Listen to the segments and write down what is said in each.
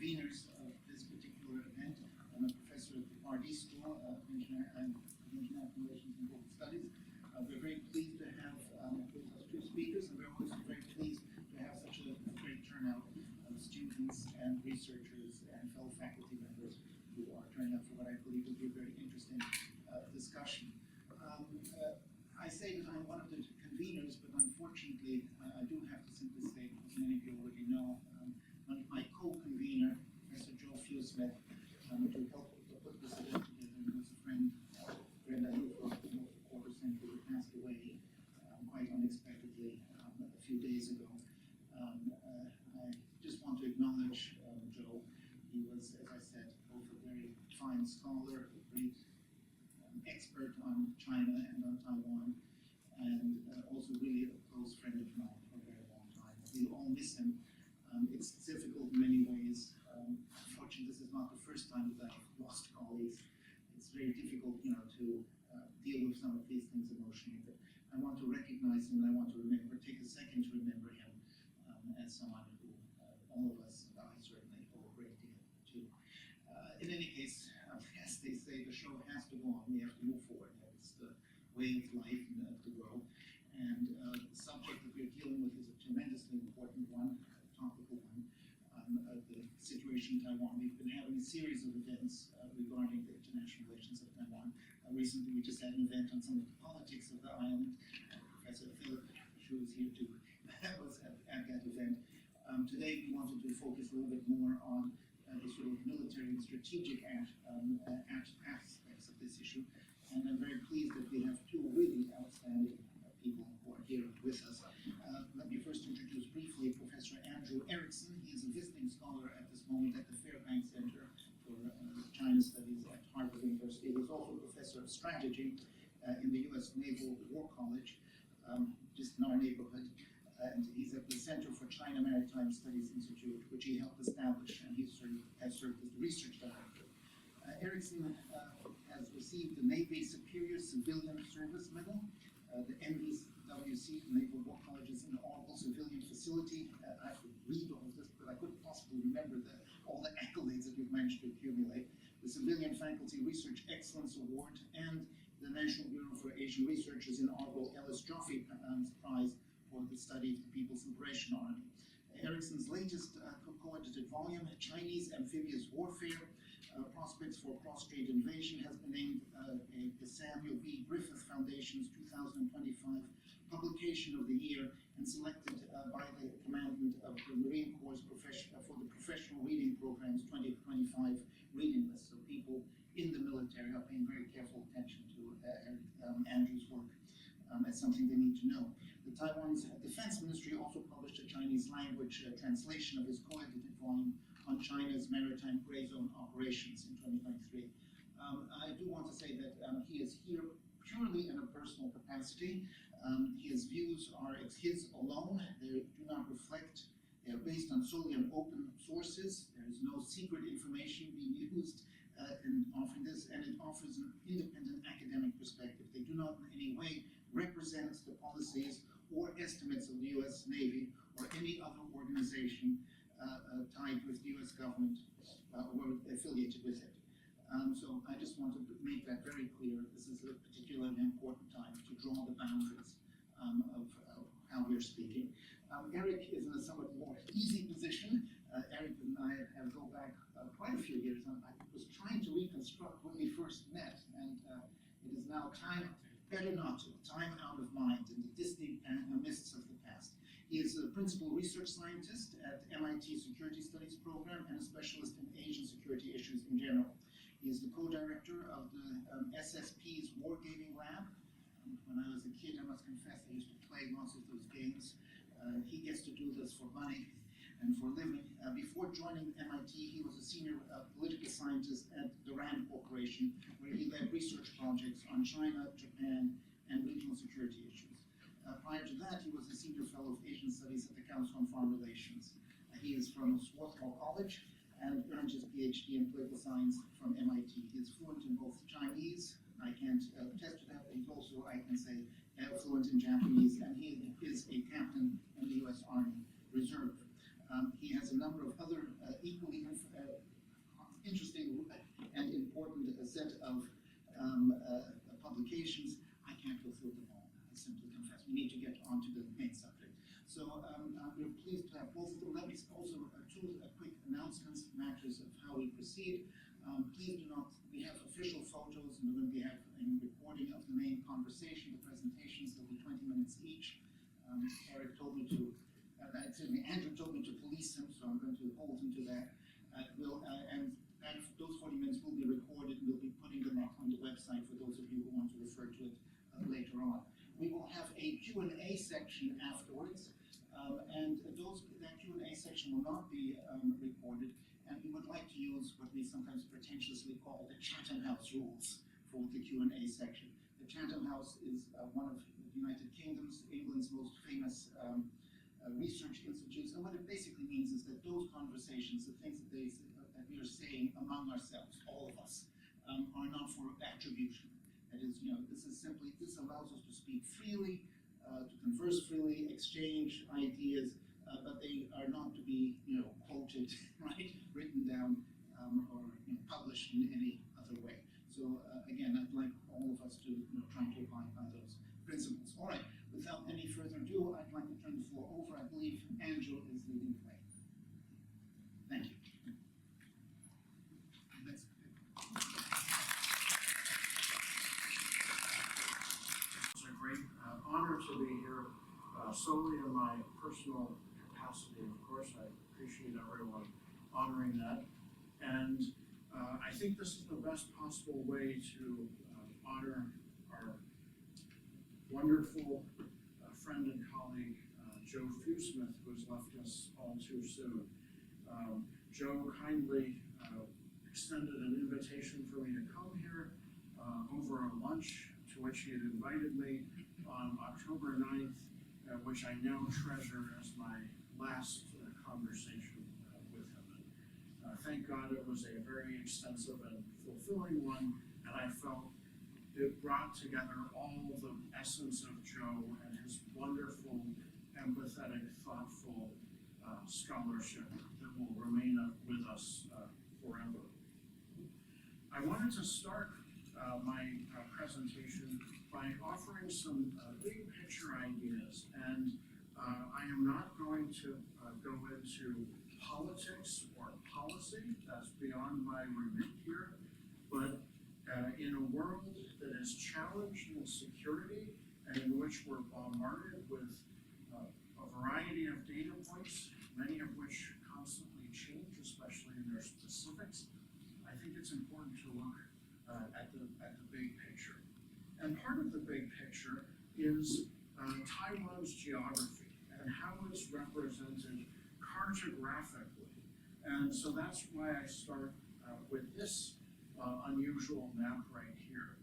conveners of this particular event. I'm a professor at the RD School of International Relations and Global Studies. We're very pleased to have with us two speakers, and we're also very pleased to have such a great turnout of students and researchers and fellow faculty members who are turning up for what I believe will be a very interesting discussion. I say that I'm one of the conveners, but unfortunately, I do have to simply say, as many of you already know, my co-convener, Professor Joe Fewsmith, to help put this event together, and was a friend I knew for almost a quarter century, who passed away quite unexpectedly a few days ago. I just want to acknowledge Joe. He was, as I said, both a very fine scholar, a great expert on China and on Taiwan, and also really a close friend of mine for a very long time. We'll all miss him. It's difficult in many ways. Unfortunately, this is not the first time that I've lost colleagues. It's very difficult, to deal with some of these things emotionally. But I want to recognize him, and I want to take a second to remember him as someone who all of us, I certainly, owe a great deal to. In any case, as they say, the show has to go on. We have to move forward. It's the way of life and of the world. And the subject that we're dealing with is a tremendously important one, a topical one. The situation in Taiwan. We've been having a series of events regarding the international relations of Taiwan. Recently, we just had an event on some of the politics of the island. Professor Philip, who was here too, was at that event. Today, we wanted to focus a little bit more on the sort of military and strategic aspects of this issue. And I'm very pleased that we have two really outstanding people who are here with us. Let me first introduce briefly Professor Andrew Erickson. He is a visiting scholar at this moment at the Fairbank Center for China Studies at Harvard University. He's also a professor of strategy in the U.S. Naval War College, just in our neighborhood. And he's at the Center for China Maritime Studies Institute, which he helped establish, and he has served as the research director. Erickson has received the Navy Superior Civilian Service Medal, the NVWC, Naval War College's inaugural civilian facility. I have to read all of this, but I couldn't possibly remember all the accolades that you've managed to accumulate. The Civilian Faculty Research Excellence Award, and the National Bureau for Asian Research's inaugural Ellis Joffe Prize for the study of the People's Liberation Army. Erickson's latest co-edited volume, Chinese Amphibious Warfare, Prospects for Cross-Strait Invasion, has been named the Samuel B. Griffith Foundation's 2025 Publication of the Year, and selected by the Commandant of the Marine Corps for the Professional Reading Program's 2025 reading list. So people in the military are paying very careful attention to Andrew's work as something they need to know. The Taiwan's Defense Ministry also published a Chinese language translation of his co-edited volume on China's maritime gray zone operations in 2023. I do want to say that he is here purely in a personal capacity. His views are his alone. They do not reflect, they are based on solely on open sources. There is no secret information being used in offering this, and it offers an independent academic perspective. They do not in any way represent the policies or estimates of the U.S. Navy or any other organization tied with the U.S. government or affiliated with it. So I just want to make that very clear. This is a particularly important time to draw the boundaries of how we're speaking. Eric is in a somewhat more easy position. Eric and I have go back quite a few years. I was trying to reconstruct when we first met, and it is now time, better not to, time out of mind in the distant mists of the past. He is a principal research scientist at MIT Security Studies program and a specialist in Asian security issues in general. He is the co-director of the SSP's Wargaming Lab. When I was a kid, I must confess, I used to play lots of those games. He gets to do this for money and for a living. Before joining MIT, he was a senior political scientist at the RAND Corporation, where he led research projects on China, Japan, and regional security issues. Prior to that, he was a senior fellow of Asian Studies at the Council on Foreign Relations. He is from Swarthmore College and earned his PhD in political science from MIT. He is fluent in both Chinese, I can't attest to that, but he's also, I can say, fluent in Japanese, and he is a captain in the U.S. Army Reserve. He has a number of other equally important set of publications. I can't go through them all, I simply confess. We need to get on to the main subject. So we're pleased to have both of them. Let me also two quick announcements, matters of how we proceed. Please do not, we have official photos, and we're going to have a recording of the main conversation, the presentations. They'll be 20 minutes each. Eric told me to, Andrew told me to police him, so I'm going to hold him to that. Those 40 minutes will be recorded, and we'll be putting them up on the website for those of you who want to refer to it later on. We will have a Q&A section afterwards, that Q&A section will not be recorded, and we would like to use what we sometimes pretentiously call the Chatham House rules for the Q&A section. The Chatham House is one of the United Kingdom's, England's most famous research institutes, and what it basically means is that those conversations, the things that we are saying among ourselves, all of us, are not for attribution. That is, this allows us to speak freely, to converse freely, exchange ideas, but they are not to be, quoted, right, written down, or published in any other way. So again, I'd like all of us to try to abide by those principles. All right, without any further ado, I'd like to turn the floor over. I believe Andrew is leading the way. Thank you. It's a great honor to be here, solely in my personal capacity. Of course, I appreciate everyone honoring that. And I think this is the best possible way to honor our wonderful friend and colleague, Joe Fewsmith, who has left us all too soon. Joe kindly extended an invitation for me to come here over a lunch to which he had invited me on October 9th, which I now treasure as my last conversation with him. Thank God it was a very extensive and fulfilling one, and I felt it brought together all the essence of Joe and his wonderful, empathetic, thoughtful scholarship that will remain with us forever. I wanted to start my presentation by offering some big picture ideas, and I am not going to go into politics or policy. That's beyond my remit here, but in a world that is challenged in security and in which we're bombarded with a variety of data points, many of which constantly change, especially in their specifics, I think it's important to look at the big picture. And part of the big picture is Taiwan's geography and how it's represented cartographically. And so that's why I start with this unusual map right here.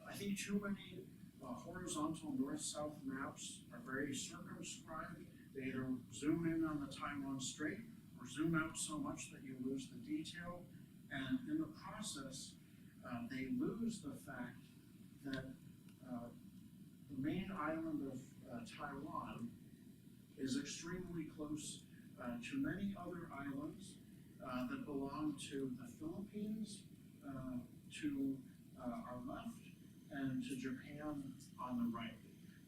I think too many horizontal north-south maps are very circumscribed. They either zoom in on the Taiwan Strait or zoom out so much that you lose the detail. And in the process, they lose the fact that the main island of Taiwan is extremely close to many other islands that belong to the Philippines, to our left, and to Japan on the right.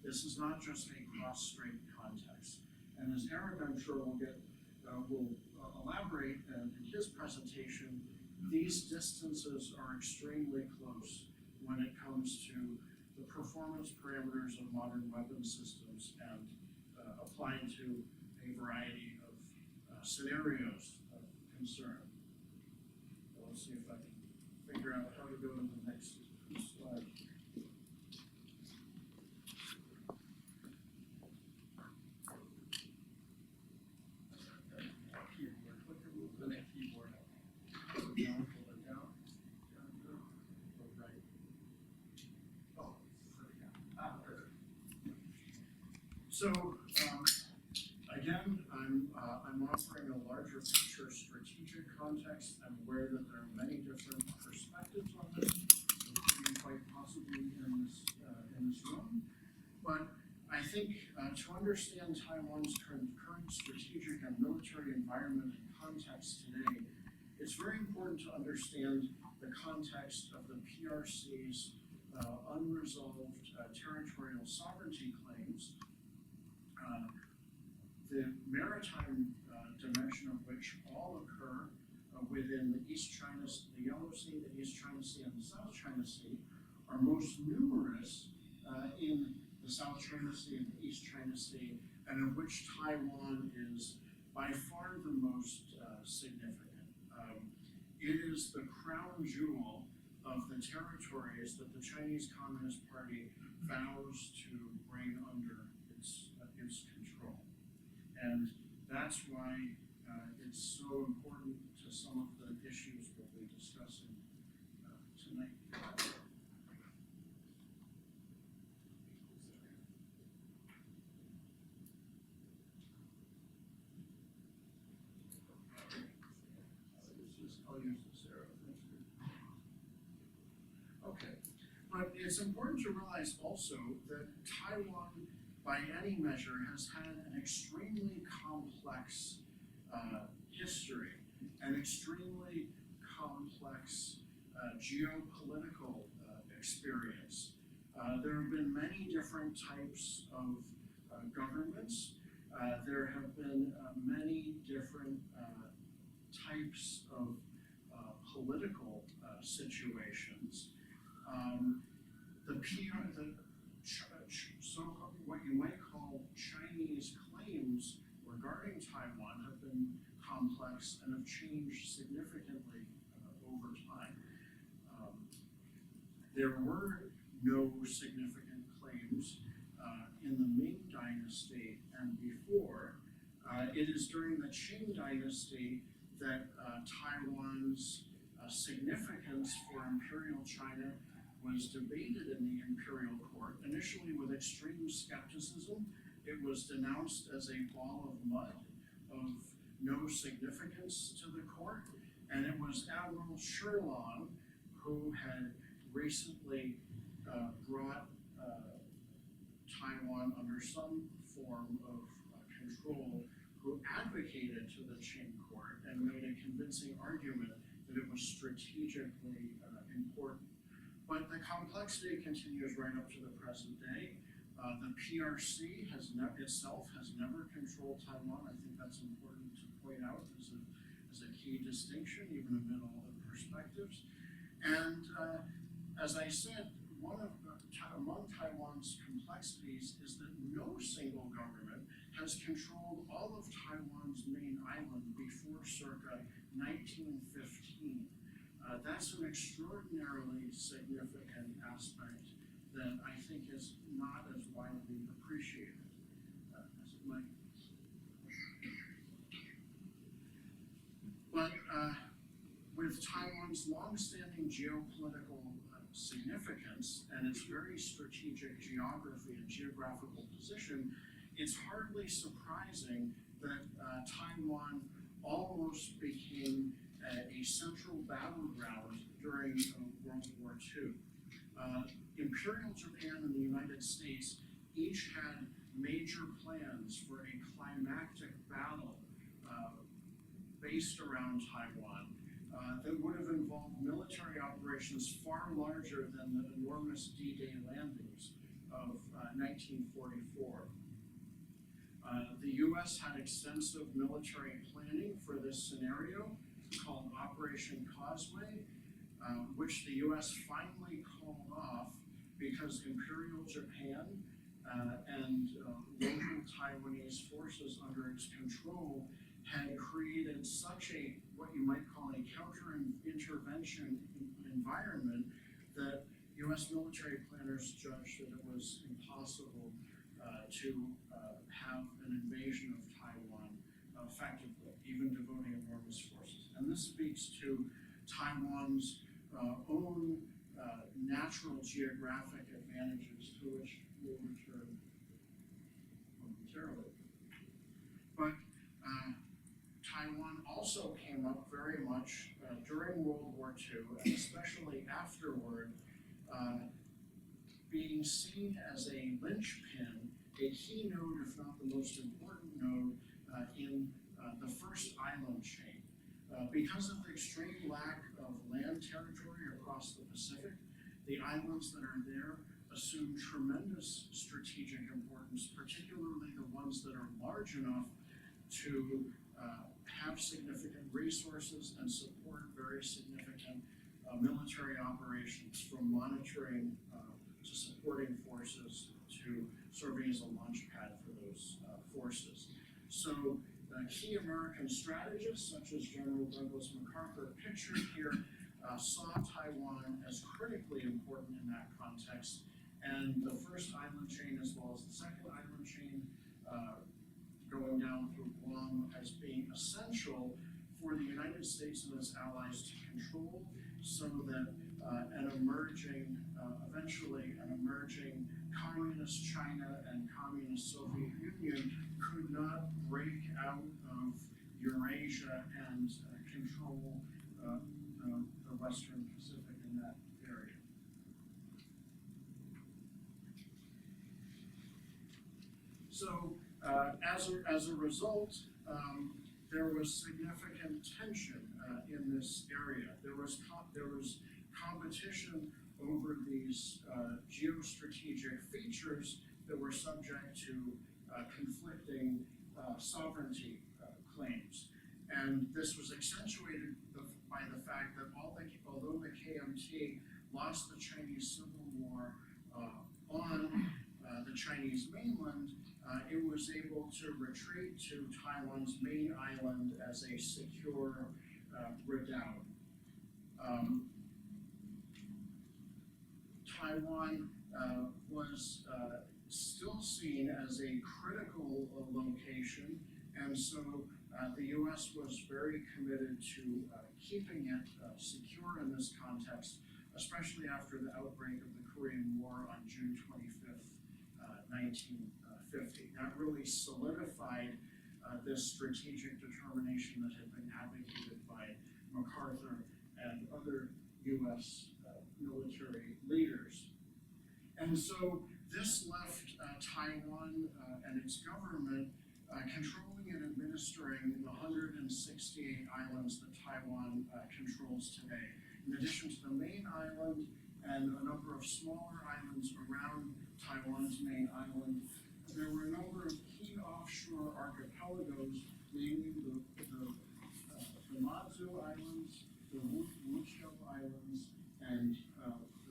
This is not just a cross-strait context. And as Eric, I'm sure, will elaborate in his presentation, these distances are extremely close when it comes to the performance parameters of modern weapon systems and applied to a variety of scenarios of concern. So let's see if I can figure out how to go to the next slide. So again, I'm offering a larger picture strategic context. I'm aware that there are many different perspectives on this, including quite possibly in this room. But I think to understand Taiwan's current strategic and military environment and context today, it's very important to understand the context of the PRC's unresolved territorial sovereignty claims, the maritime dimension of which all occur within the East China, the Yellow Sea, the East China Sea, and the South China Sea, are most numerous in the South China Sea and the East China Sea, and of which Taiwan is by far the most significant. It is the crown jewel of the territories that the Chinese Communist Party vows to bring under its control. And that's why it's so important to some of the issues we'll be discussing tonight. I'll use this arrow. Okay, but it's important to realize also that Taiwan, by any measure, has had an extremely complex history, an extremely complex geopolitical experience. There have been many different types of governments. There have been many different types of political situations. So what you might call Chinese claims regarding Taiwan have been complex and have changed significantly over time. There were no significant claims in the Ming Dynasty and before. It is during the Qing Dynasty that Taiwan's significance for Imperial China was debated in the imperial court, initially with extreme skepticism. It was denounced as a ball of mud of no significance to the court, and it was Admiral Shirlong who had recently brought Taiwan under some form of control, who advocated to the Qing court and made a convincing argument that it was strategically important. But the complexity continues right up to the present day. The PRC itself has never controlled Taiwan. I think that's important to point out as a key distinction, even amid all the perspectives. And as I said, among Taiwan's complexities is that no single government has controlled all of Taiwan's main island before circa 1915. That's an extraordinarily significant aspect that I think is not as widely appreciated as it might be. But with Taiwan's longstanding geopolitical significance and its very strategic geography and geographical position, it's hardly surprising that Taiwan almost became a central battleground during World War II. Imperial Japan and the United States each had major plans for a climactic battle based around Taiwan that would have involved military operations far larger than the enormous D-Day landings of 1944. The U.S. had extensive military planning for this scenario called Operation Causeway, which the U.S. finally called off because Imperial Japan and local Taiwanese forces under its control had created such a, what you might call a counter-intervention environment that U.S. military planners judged that it was impossible to have an invasion of Taiwan effectively, even devoting enormous forces. And this speaks to Taiwan's own natural geographic advantages, to which we'll return momentarily. But Taiwan also came up very much during World War II, and especially afterward, being seen as a linchpin, a key node, if not the most important node, in the first island chain. Because of the extreme lack of land territory across the Pacific, the islands that are there assume tremendous strategic importance, particularly the ones that are large enough to have significant resources and support very significant military operations, from monitoring to supporting forces to serving as a launch pad for those forces. So key American strategists such as General Douglas MacArthur, pictured here, saw Taiwan as critically important in that context, and the first island chain as well as the second island chain going down through Guam as being essential for the United States and its allies to control, so that eventually an emerging communist China and communist Soviet Union could not break out of Eurasia and control the Western Pacific in that area. So as a result, there was significant tension in this area. There was competition over these geostrategic features that were subject to conflicting sovereignty claims. And this was accentuated by the fact that although the KMT lost the Chinese Civil War on the Chinese mainland, it was able to retreat to Taiwan's main island as a secure redoubt. Taiwan was still seen as a critical location, and so the U.S. was very committed to keeping it secure in this context, especially after the outbreak of the Korean War on June 25th, 1950. That really solidified this strategic determination that had been advocated by MacArthur and other U.S. Military leaders. And so this left Taiwan and its government controlling and administering the 168 islands that Taiwan controls today. In addition to the main island and a number of smaller islands around Taiwan's main island, there were a number of key offshore archipelagos, namely the Matsu Islands, the Wuqiu Islands, and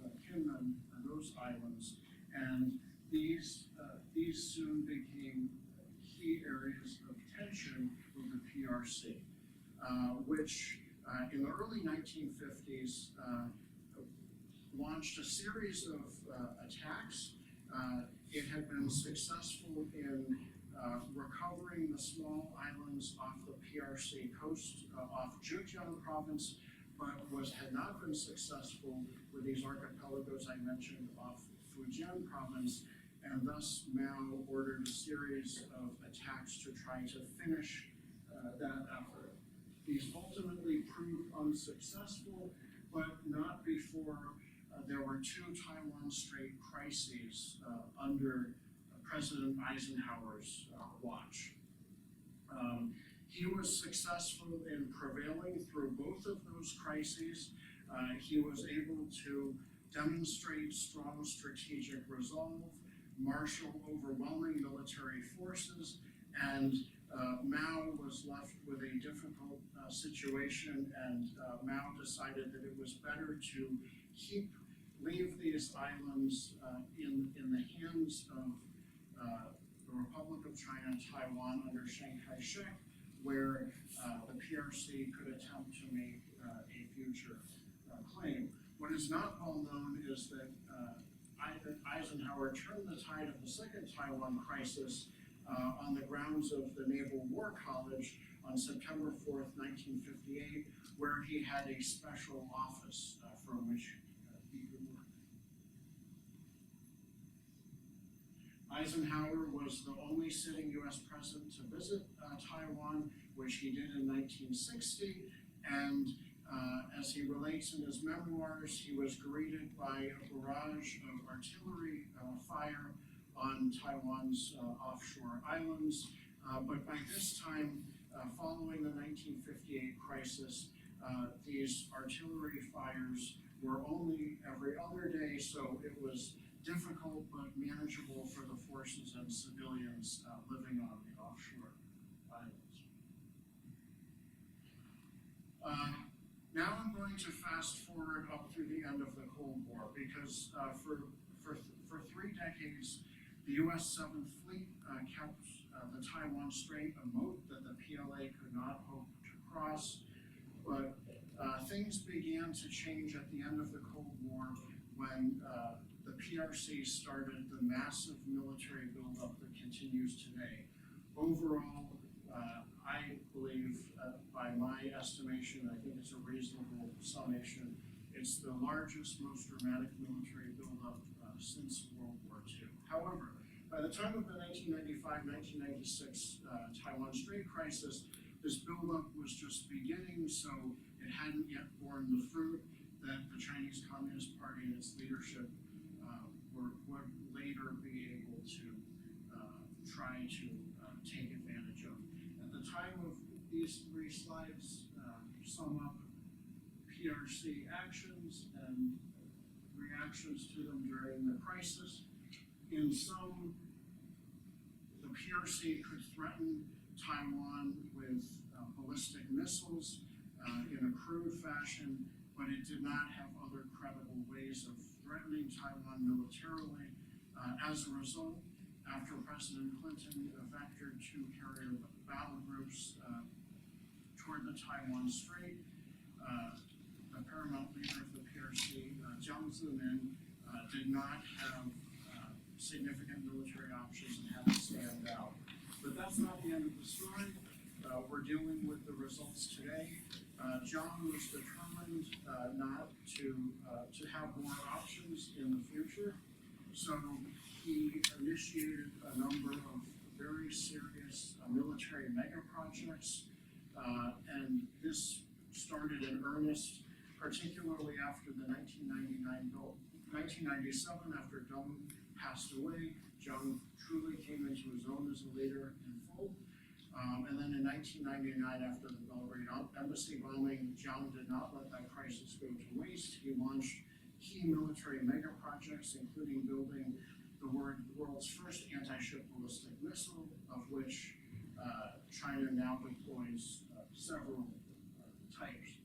the Kinmen, those islands. And these soon became key areas of tension with the PRC, which in the early 1950s launched a series of attacks. It had been successful in recovering the small islands off the PRC coast, off Zhejiang province, but had not been successful with these archipelagos I mentioned off Fujian province, and thus Mao ordered a series of attacks to try to finish that effort. These ultimately proved unsuccessful, but not before there were two Taiwan Strait crises under President Eisenhower's watch. He was successful in prevailing through both of those crises. He was able to demonstrate strong strategic resolve, marshal overwhelming military forces, and Mao was left with a difficult situation, and Mao decided that it was better to leave these islands in the hands of the Republic of China, Taiwan under Chiang Kai-shek, where the PRC could attempt to make a future claim. What is not well known is that Eisenhower turned the tide of the second Taiwan crisis on the grounds of the Naval War College on September 4th, 1958, where he had a special office from which he could work. Eisenhower was the only sitting U.S. president to visit Taiwan, which he did in 1960, and as he relates in his memoirs, he was greeted by a barrage of artillery fire on Taiwan's offshore islands, but by this time following the 1958 crisis, these artillery fires were only every other day, so it was difficult but manageable for the forces and civilians living on the offshore islands. Now I'm going to fast forward up through the end of the Cold War, because for 3 decades, the U.S. 7th Fleet kept the Taiwan Strait a moat that the PLA could not hope to cross. But things began to change at the end of the Cold War when the PRC started the massive military buildup that continues today. Overall, I believe, by my estimation, I think it's a reasonable summation, it's the largest, most dramatic military buildup since World War II. However, by the time of the 1995-1996 Taiwan Strait crisis, this buildup was just beginning, so it hadn't yet borne the fruit that the Chinese Communist Party and its leadership would later be able to try to take advantage of. At the time of these 3 slides, sum up PRC actions and reactions to them during the crisis. In sum, the PRC could threaten Taiwan with ballistic missiles in a crude fashion, but it did not have other credible ways of threatening Taiwan militarily. As a result, after President Clinton vectored 2 carrier battle groups toward the Taiwan Strait, the paramount leader of the PRC, Jiang Zemin, did not have significant military options and had to stand out. But that's not the end of the story. We're dealing with the results today. Jiang was determined not to have more options in the future, so he initiated a number of very serious military mega projects, and this started in earnest, particularly after the 1997, after Deng passed away. Jiang truly came into his own as a leader in full. And then in 1999, after the Belgrade embassy bombing, Jiang did not let that crisis go to waste. He launched key military mega projects, including building the world's first anti-ship ballistic missile, of which China now deploys several types.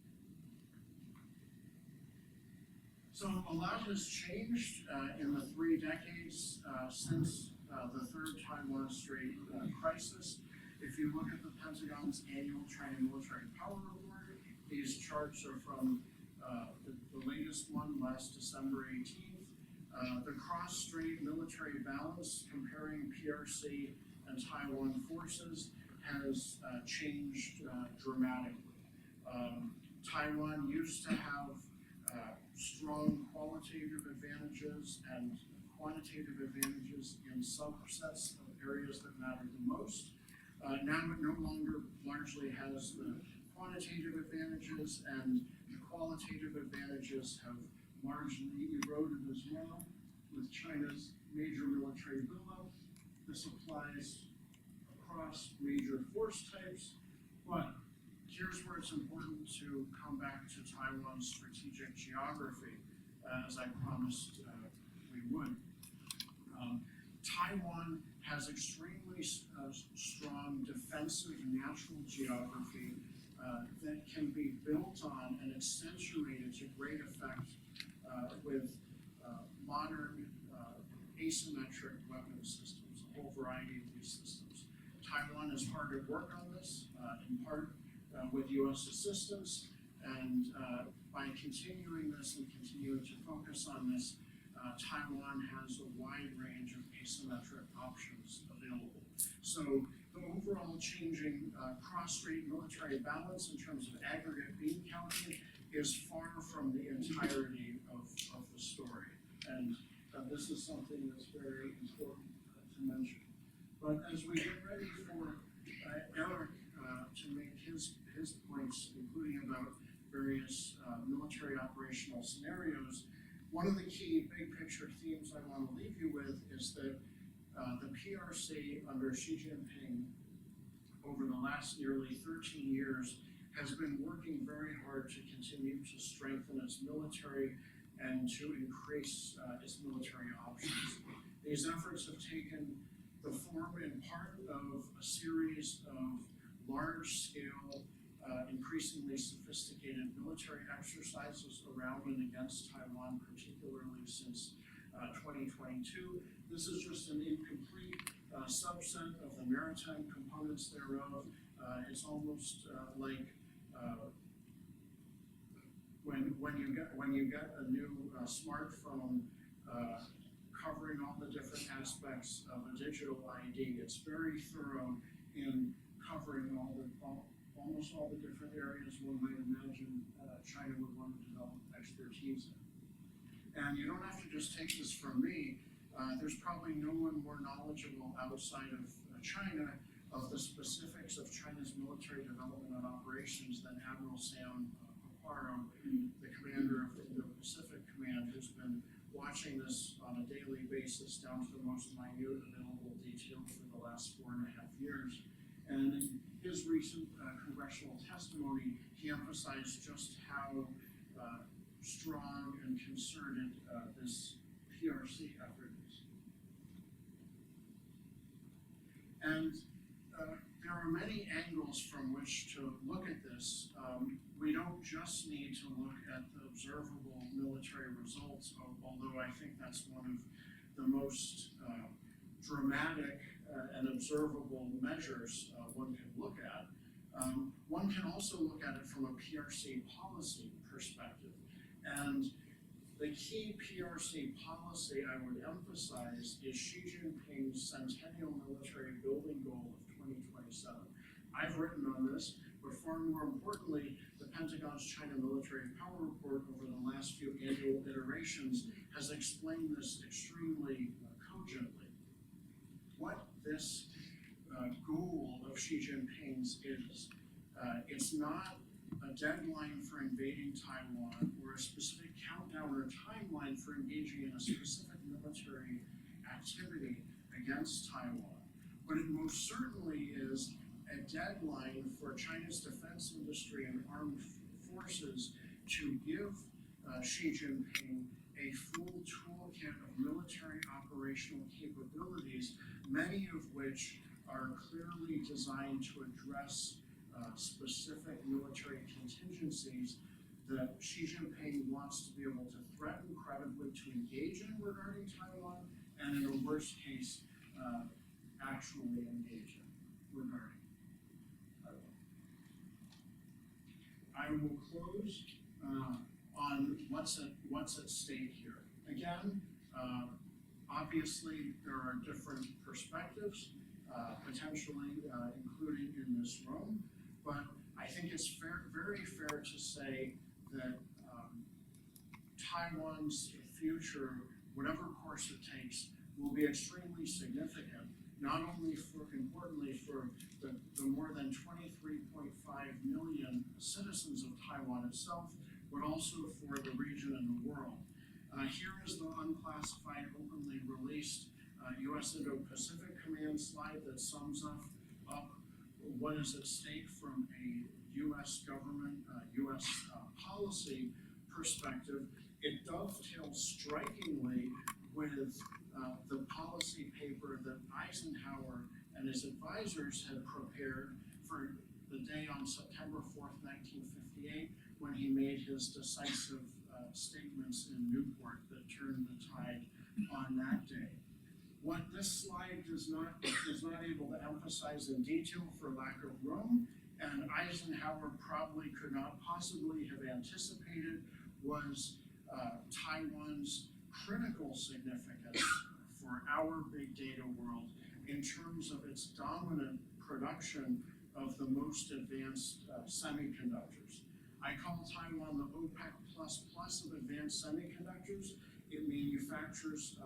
So a lot has changed in the 3 decades since the 3rd Taiwan Strait crisis. If you look at the Pentagon's annual China Military Power Report, these charts are from the latest one, last December 18th. The cross-strait military balance comparing PRC and Taiwan forces has changed dramatically. Taiwan used to have strong qualitative advantages and quantitative advantages in subsets of areas that mattered the most. Now it no longer largely has the quantitative advantages, and the qualitative advantages have largely eroded as well with China's major military buildup. This applies across major force types, but here's where it's important to come back to Taiwan's strategic geography, as I promised we would. Taiwan has extremely strong defensive natural geography that can be built on and accentuated to great effect with modern asymmetric weapon systems, a whole variety of these systems. Taiwan is hard at work on this, in part with U.S. assistance, and by continuing this and continuing to focus on this, Taiwan has a wide range of asymmetric options available. So the overall changing cross-strait military balance in terms of aggregate beam counting is far from the entirety of the story. And this is something that's very important to mention. But as we get ready for Eric to make his points, including about various military operational scenarios, one of the key big picture themes I want to leave you with is that the PRC under Xi Jinping over the last nearly 13 years, has been working very hard to continue to strengthen its military and to increase its military options. These efforts have taken the form in part of a series of large-scale, increasingly sophisticated military exercises around and against Taiwan, particularly since 2022. This is just an incomplete subset of the maritime components thereof. It's almost like when you get a new smartphone covering all the different aspects of a digital ID. It's very thorough in covering almost all the different areas one might imagine China would want to develop expertise in. And you don't have to just take this from me. There's probably no one more knowledgeable outside of China of the specifics of China's military development and operations than Admiral Sam Paparo, the commander of the Indo-Pacific Command, who's been watching this on a daily basis down to the most minute available detail for the last 4.5 years. And in his recent congressional testimony, he emphasized just how strong and concerted this PRC effort is. And there are many angles from which to look at this. We don't just need to look at the observable military results, although I think that's one of the most dramatic and observable measures one can look at. One can also look at it from a PRC policy perspective. And the key PRC policy I would emphasize is Xi Jinping's centennial military building goal of 2027. I've written on this, but far more importantly, the Pentagon's China Military Power Report over the last few annual iterations has explained this extremely cogently. What this goal of Xi Jinping's is, it's not a deadline for invading Taiwan or a specific countdown or timeline for engaging in a specific military activity against Taiwan, but it most certainly is a deadline for China's defense industry and armed forces to give Xi Jinping a full toolkit of military operational capabilities, many of which are clearly designed to address specific military contingencies that Xi Jinping wants to be able to threaten credibly to engage in regarding Taiwan, and in a worst case, actually engage in regarding Taiwan. I will close on what's at stake here. Again, obviously there are different perspectives, potentially including in this room, but I think it's very fair to say that Taiwan's future, whatever course it takes, will be extremely significant, not only importantly for the more than 23.5 million citizens of Taiwan itself, but also for the region and the world. Here is the unclassified, openly released U.S. Indo-Pacific Command slide that sums up what is at stake from a U.S. government, U.S. policy perspective. It dovetails strikingly with the policy paper that Eisenhower and his advisors had prepared for the day on September 4th, 1958, when he made his decisive statements in Newport that turned the tide on that day. What this slide is not able to emphasize in detail for lack of room, and Eisenhower probably could not possibly have anticipated, was Taiwan's critical significance for our big data world in terms of its dominant production of the most advanced semiconductors. I call Taiwan the OPEC++ of advanced semiconductors. It manufactures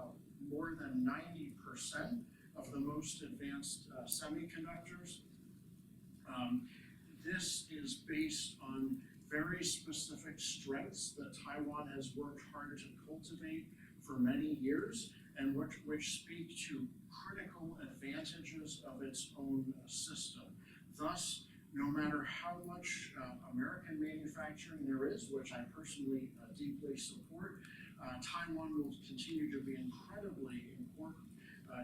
more than 90% of the most advanced semiconductors. This is based on very specific strengths that Taiwan has worked hard to cultivate for many years, and which speak to critical advantages of its own system. Thus, no matter how much American manufacturing there is, which I personally deeply support, Taiwan will continue to be incredibly important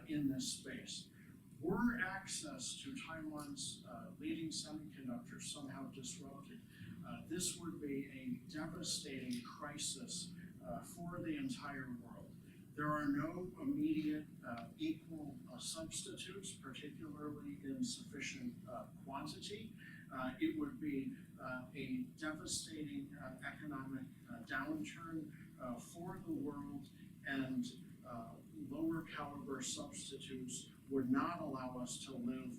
in this space. Were access to Taiwan's leading semiconductors somehow disrupted, this would be a devastating crisis for the entire world. There are no immediate equal substitutes, particularly in sufficient quantity. It would be a devastating economic downturn for the world, and lower caliber substitutes would not allow us to live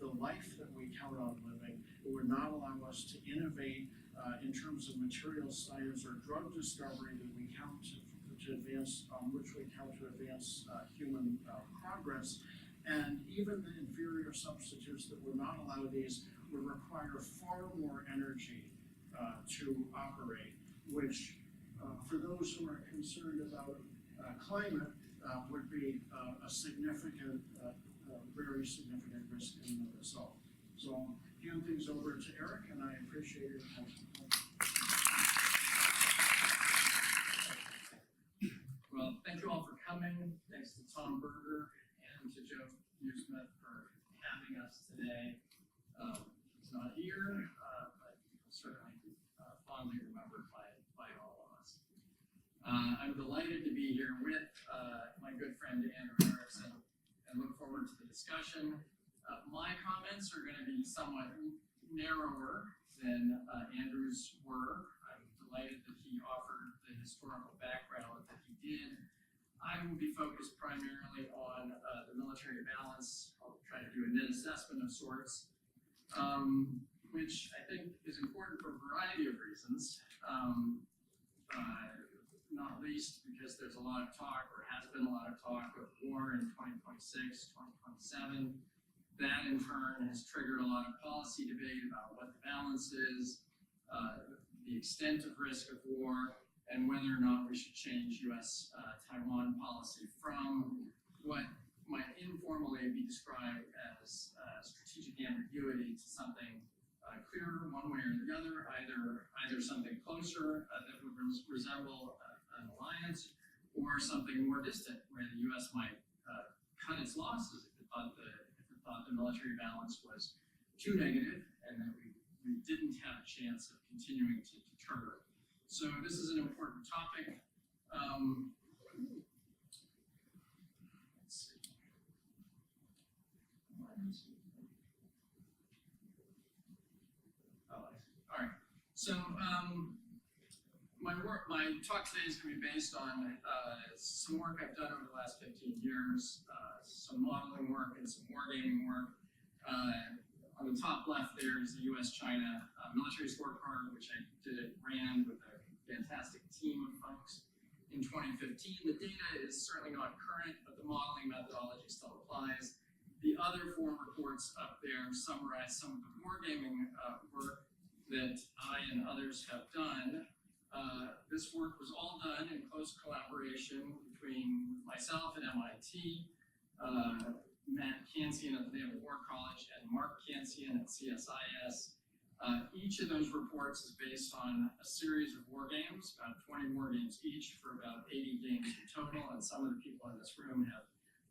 the life that we count on living. It would not allow us to innovate in terms of material science or drug discovery that we count to advance, which we count to advance human progress. And even the inferior substitutes that would not allow these would require far more energy to operate, which for those who are concerned about climate would be a significant, very significant risk in and of itself. So I'll hand things over to Eric, and I appreciate your attention. Well, thank you all for coming. Thanks to Tom Berger and to Joe Smith for having us today. He's not here, but certainly fondly remembered by all of us. I'm delighted to be here with my good friend Andrew Erickson and look forward to the discussion. My comments are going to be somewhat narrower than Andrew's were. I'm delighted that he offered the historical background that he did. I will be focused primarily on the military balance. I'll try to do a net assessment of sorts, which I think is important for a variety of reasons. Not least because there's a lot of talk, or has been a lot of talk, of war in 2026, 2027. That in turn has triggered a lot of policy debate about what the balance is, the extent of risk of war, and whether or not we should change U.S. Taiwan policy from what might informally be described as strategic ambiguity to something clearer one way or the other, either something closer that would resemble an alliance, or something more distant where the U.S. might cut its losses if it thought the military balance was too negative and that we didn't have a chance of continuing to deter. So this is an important topic. Let's see. All right. So my talk today is going to be based on some work I've done over the last 15 years, some modeling work and some wargaming work. On the top left there is the U.S.-China military scorecard, which I ran with a fantastic team of folks in 2015. The data is certainly not current, but the modeling methodology still applies. The other 4 reports up there summarize some of the wargaming work that I and others have done. This work was all done in close collaboration between myself at MIT, Matt Kansian at the Naval War College, and Mark Kansian at CSIS. Each of those reports is based on a series of war games, about 20 war games each for about 80 games in total, and some of the people in this room have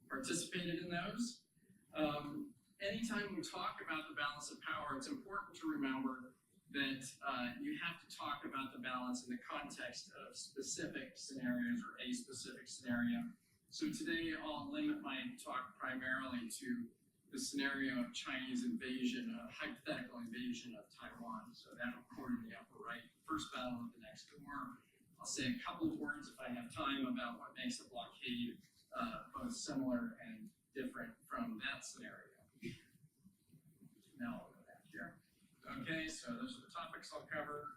participated in those. Anytime we talk about the balance of power, it's important to remember that you have to talk about the balance in the context of specific scenarios or a specific scenario. So today I'll limit my talk primarily to the scenario of Chinese invasion, a hypothetical invasion of Taiwan. So that recorded in the upper right, first battle of the next war. I'll say a couple of words if I have time about what makes a blockade both similar and different from that scenario. Now I'll go back here. Okay, so those are the topics I'll cover.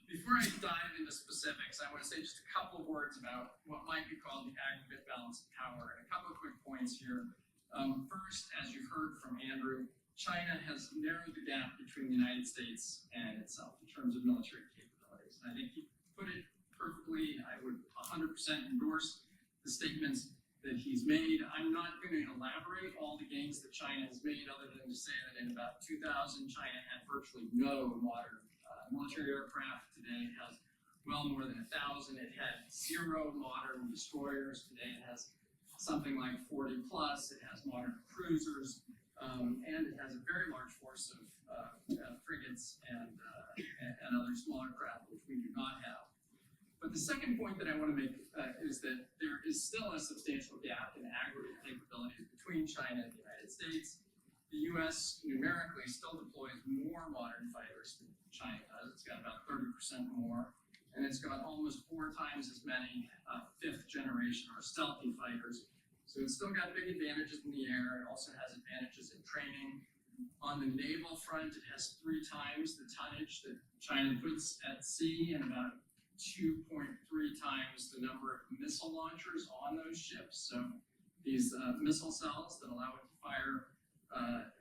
Before I dive into specifics, I want to say just a couple of words about what might be called the aggregate balance of power, and a couple of quick points here. First, as you've heard from Andrew, China has narrowed the gap between the United States and itself in terms of military capabilities. And I think he put it perfectly. I would 100% endorse the statements. that he's made. I'm not going to elaborate all the gains that China has made, other than to say that in about 2000, China had virtually no modern military aircraft. Today it has well more than 1,000. It had 0 modern destroyers. Today it has something like 40 plus. It has modern cruisers, and it has a very large force of frigates and other smaller craft, which we do not have. But the second point that I want to make is that there is still a substantial gap in aggregate capabilities between China and the United States. The U.S. numerically still deploys more modern fighters than China does. It's got about 30% more, and it's got almost 4 times as many 5th generation or stealthy fighters. So it's still got big advantages in the air. It also has advantages in training. On the naval front, it has 3 times the tonnage that China puts at sea, and about 2.3 times the number of missile launchers on those ships. So these missile cells that allow it to fire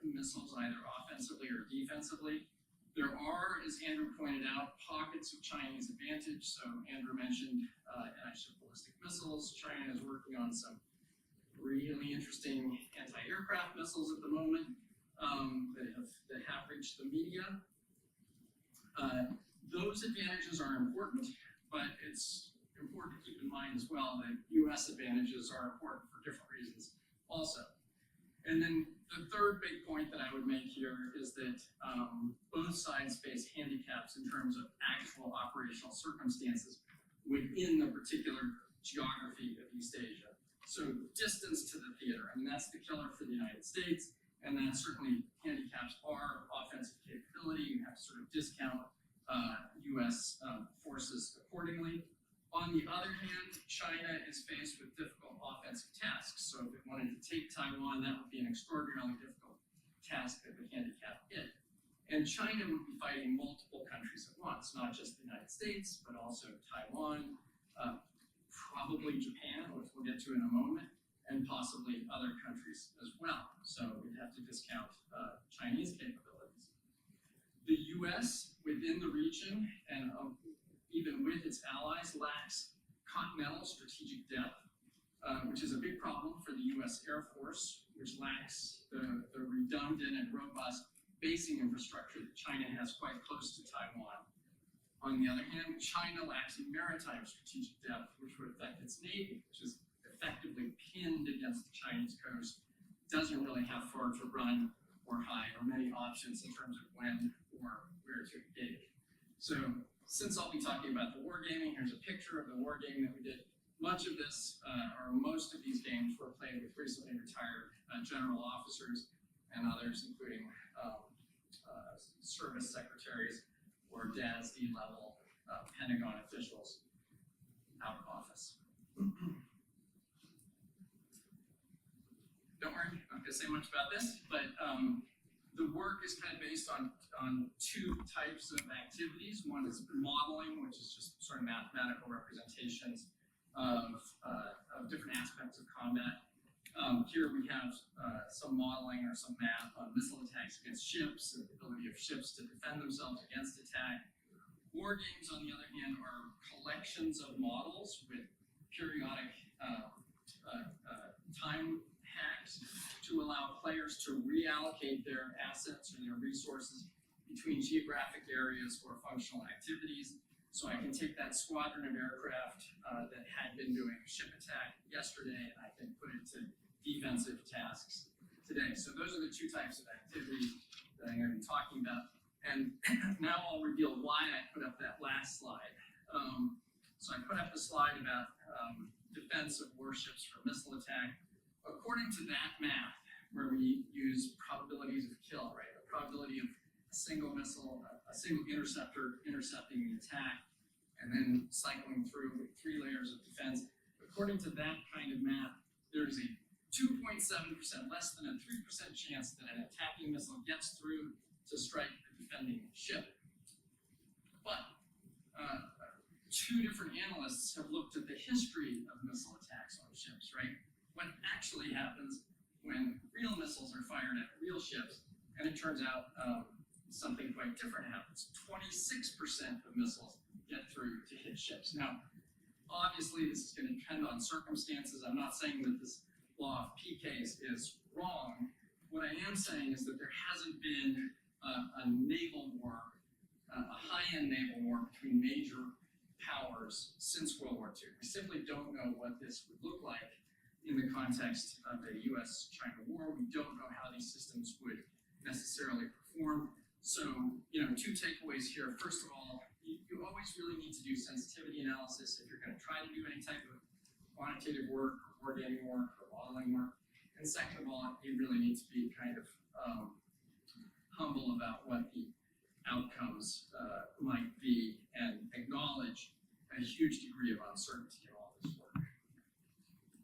missiles either offensively or defensively. There are, as Andrew pointed out, pockets of Chinese advantage. So Andrew mentioned anti-ship ballistic missiles. China is working on some really interesting anti-aircraft missiles at the moment that have reached the media. Those advantages are important, but it's important to keep in mind as well that U.S. advantages are important for different reasons also. And then the third big point that I would make here is that both sides face handicaps in terms of actual operational circumstances within the particular geography of East Asia. So distance to the theater, I mean, that's the killer for the United States, and that certainly handicaps our offensive capability. You have to sort of discount U.S. Forces accordingly. On the other hand, China is faced with difficult offensive tasks. So if it wanted to take Taiwan, that would be an extraordinarily difficult task that would handicap it. And China would be fighting multiple countries at once, not just the United States, but also Taiwan, probably Japan, which we'll get to in a moment, and possibly other countries as well. So we'd have to discount Chinese capabilities. The U.S. within the region and even with its allies lacks continental strategic depth, which is a big problem for the U.S. Air Force, which lacks the redundant and robust basing infrastructure that China has quite close to Taiwan. On the other hand, China lacks maritime strategic depth, which would affect its Navy, which is effectively pinned against the Chinese coast, doesn't really have far to run or hide, or many options in terms of when or where to engage. So since I'll be talking about the wargaming, here's a picture of the wargaming that we did. Much of this, or most of these games, were played with recently retired general officers and others, including service secretaries or DASD level Pentagon officials out of office. Don't worry, I'm not going to say much about this, but the work is kind of based on 2 types of activities. One is modeling, which is just sort of mathematical representations of different aspects of combat. Here we have some modeling or some math on missile attacks against ships and the ability of ships to defend themselves against attack. War games, on the other hand, are collections of models with periodic time hacks to allow players to reallocate their assets or their resources between geographic areas or functional activities. So I can take that squadron of aircraft that had been doing a ship attack yesterday, and I can put it to defensive tasks today. So those are the 2 types of activities that I'm going to be talking about. And now I'll reveal why I put up that last slide. So I put up the slide about defense of warships from missile attack. According to that math, where we use probabilities of kill, right? The probability of a single missile, a single interceptor intercepting the attack, and then cycling through with 3 layers of defense. According to that kind of math, there's a 2.7%, less than a 3% chance that an attacking missile gets through to strike the defending ship. But 2 different analysts have looked at the history of missile attacks on ships, right? What actually happens when real missiles are fired at real ships, and it turns out something quite different happens. 26% of missiles get through to hit ships. Now, Obviously, this is going to depend on circumstances. I'm not saying that this law of PKs is wrong. What I am saying is that there hasn't been a naval war, a high-end naval war between major powers since World War II. We simply don't know what this would look like in the context of the US-China war. We don't know how these systems would necessarily perform. So, two takeaways here. First of all, you always really need to do sensitivity analysis if you're going to try to do any type of quantitative work, or wargaming work, or modeling work. And second of all, you really need to be kind of humble about what the outcomes might be and acknowledge a huge degree of uncertainty in all this work.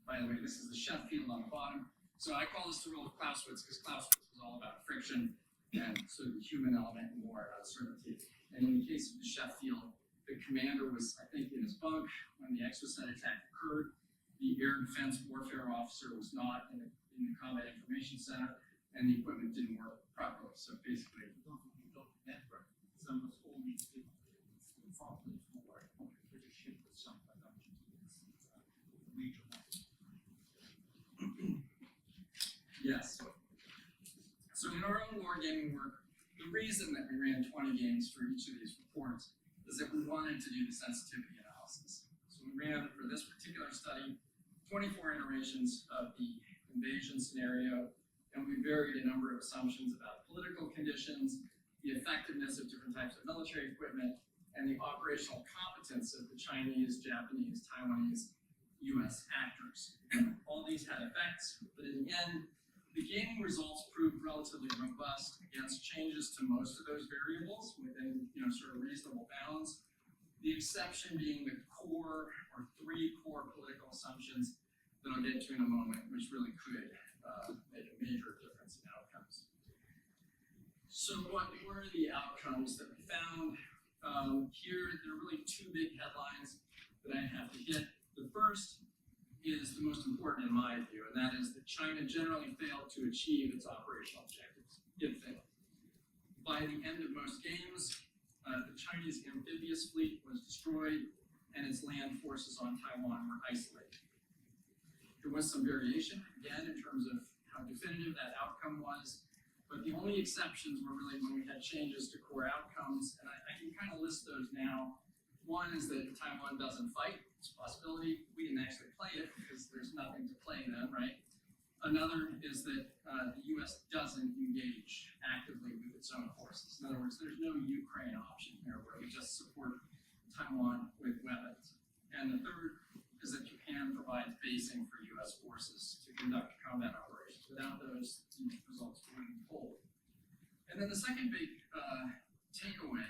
By the way, this is the Sheff field on the bottom. So I call this the rule of Clausewitz because Clausewitz was all about friction and sort of the human element and more uncertainty. And in the case of the Sheff field, the commander was, I think, in his bunk when the exocet attack occurred. The air defense warfare officer was not in the combat information center, and the equipment didn't work properly. So basically, You don't network. Some of us all need to properly forward British ship with some production. Major yes. So in our own wargaming work, the reason that we ran 20 games for each of these reports is that we wanted to do the sensitivity analysis. So we ran, for this particular study, 24 iterations of the invasion scenario, and we varied a number of assumptions about political conditions, the effectiveness of different types of military equipment, and the operational competence of the Chinese, Japanese, Taiwanese, US actors. All these had effects, but in the end, the gaming results proved relatively robust against changes to most of those variables within sort of reasonable bounds. The exception being the core or three core political assumptions that I'll get to in a moment, which really could make a major difference in outcomes. So what were the outcomes that we found? Here, there are really two big headlines that I have to hit. The first is the most important in my view, and that is that China generally failed to achieve its operational objectives. It failed. By the end of most games, the Chinese amphibious fleet was destroyed, and its land forces on Taiwan were isolated. There was some variation, again, in terms of how definitive that outcome was, but the only exceptions were really when we had changes to core outcomes, and I can kind of list those now. One is that Taiwan doesn't fight. It's a possibility. We didn't actually play it because there's nothing to play then, right? Another is that the US doesn't engage actively with its own forces. In other words, there's no Ukraine option here where we just support Taiwan with weapons. And the third is that Japan provides basing for US forces to conduct combat operations. Without those, the results wouldn't hold. And then the second big takeaway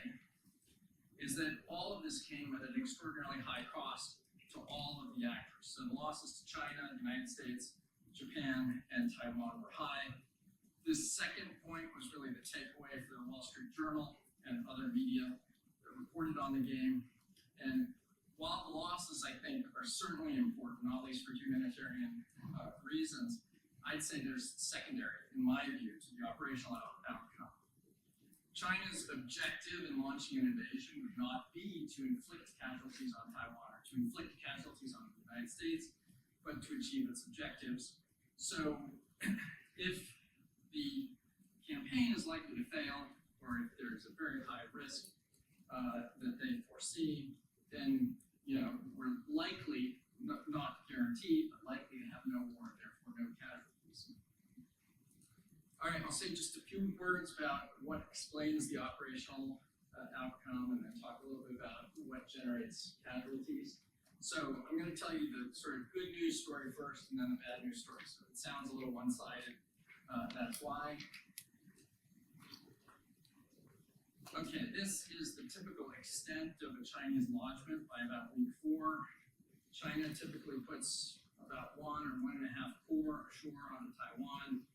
is that all of this came at an extraordinarily high cost to all of the actors. So the losses to China, the United States, Japan, and Taiwan were high. This second point was really the takeaway for the Wall Street Journal and other media that reported on the game. And while the losses, I think, are certainly important, not least for humanitarian reasons, I'd say there's secondary, in my view, to the operational outcome. China's objective in launching an invasion would not be to inflict casualties on Taiwan or to inflict casualties on the United States, but to achieve its objectives. So if the campaign is likely to fail, or if there's a very high risk that they foresee, then we're likely, not guaranteed, but likely to have no war, therefore no casualties. All right, I'll say just a few words about what explains the operational outcome, and then talk a little bit about what generates casualties. So I'm going to tell you the sort of good news story first, and then the bad news story. So it sounds a little one-sided. That's why. Okay, this is the typical extent of a Chinese lodgment by about week 4. China typically puts about 1 or 1.5 corps ashore on Taiwan.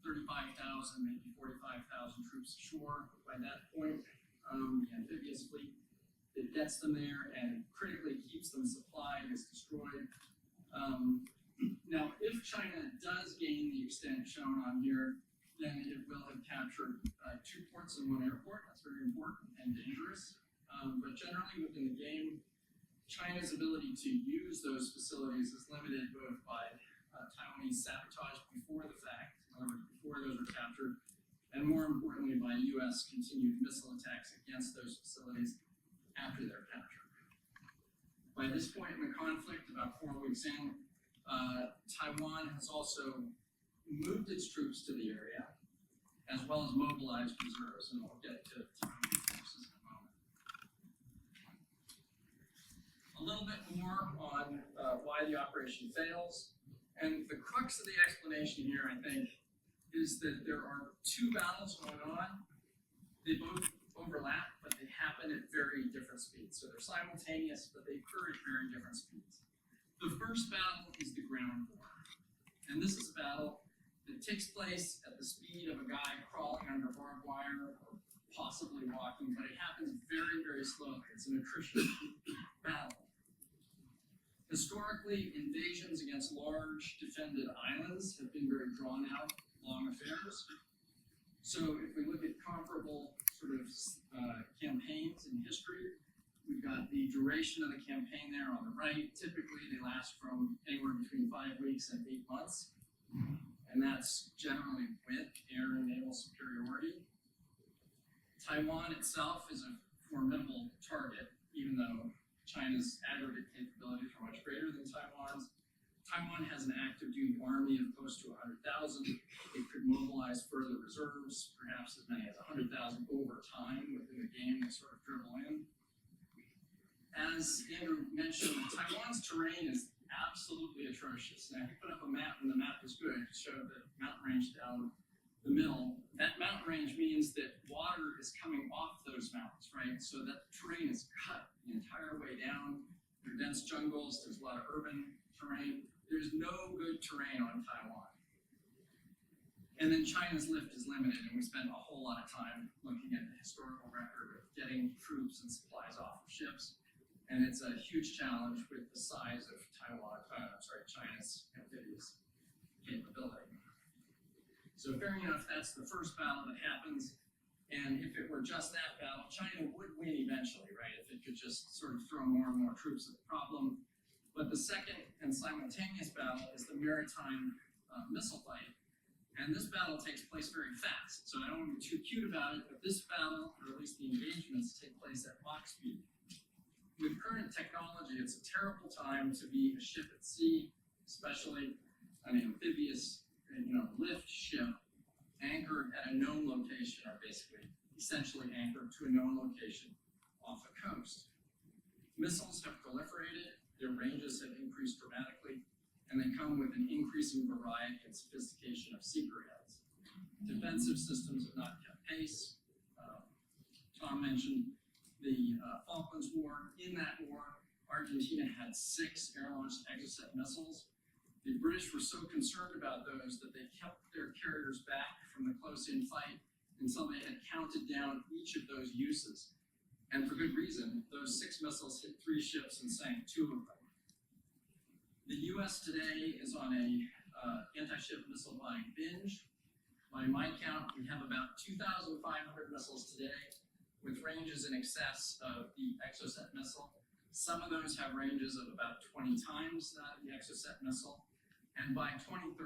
35,000, maybe 45,000 troops ashore. By that point, the amphibious fleet that gets them there and critically keeps them supplied is destroyed. Now, if China does gain the extent shown on here, then it will have captured 2 ports and 1 airport. That's very important and dangerous. But generally within the game, China's ability to use those facilities is limited both by Taiwanese sabotage before the fact, in other words, before those were captured, and more importantly by U.S. continued missile attacks against those facilities after their capture. By this point in the conflict, about 4 weeks in, Taiwan has also moved its troops to the area, as well as mobilized reserves, and we'll get to Taiwanese forces in a moment. A little bit more on why the operation fails, and the crux of the explanation here, I think, is that there are two battles going on. They both overlap, but they happen at very different speeds. So they're simultaneous, but they occur at very different speeds. The first battle is the ground war. And this is a battle that takes place at the speed of a guy crawling under barbed wire or possibly walking, but it happens very, very slowly. It's an attrition battle. Historically, invasions against large defended islands have been very drawn out, long affairs. So if we look at comparable sort of campaigns in history, we've got the duration of the campaign there on the right. Typically, they last from anywhere between 5 weeks and 8 months. And that's generally with air and naval superiority. Taiwan itself is a formidable target, even though China's aggregate capabilities are much greater than Taiwan's. Taiwan has an active duty army of close to 100,000. It could mobilize further reserves, perhaps as many as 100,000 over time within the game they sort of dribble in. As Andrew mentioned, Taiwan's terrain is absolutely atrocious. Now, he put up a map, and the map was good. It showed the mountain range down the middle. That mountain range means that water is coming off those mountains, right? So that terrain is cut the entire way down. There are dense jungles. There's a lot of urban terrain. There's no good terrain on Taiwan. And then China's lift is limited, and we spent a whole lot of time looking at the historical record of getting troops and supplies off of ships. And it's a huge challenge with the size of China's amphibious capability. So fair enough, that's the first battle that happens. And if it were just that battle, China would win eventually, right? If it could just sort of throw more and more troops at the problem. But the second and simultaneous battle is the maritime missile fight. And this battle takes place very fast. So I don't want to be too cute about it, but this battle, or at least the engagements, take place at Mach speed. With current technology, it's a terrible time to be a ship at sea, especially an amphibious, lift ship anchored at a known location, or basically, essentially anchored to a known location off the coast. Missiles have proliferated, their ranges have increased dramatically, and they come with an increasing variety and sophistication of seeker heads. Defensive systems have not kept pace. Tom mentioned the Falklands War. In that war, Argentina had 6 air-launched Exocet missiles. The British were so concerned about those that they kept their carriers back from the close-in fight until they had counted down each of those uses. And for good reason, those 6 missiles hit 3 ships and sank 2 of them. The US today is on a anti-ship missile buying binge. By my count, we have about 2,500 missiles today, with ranges in excess of the Exocet missile. Some of those have ranges of about 20 times the Exocet missile. And by 2035,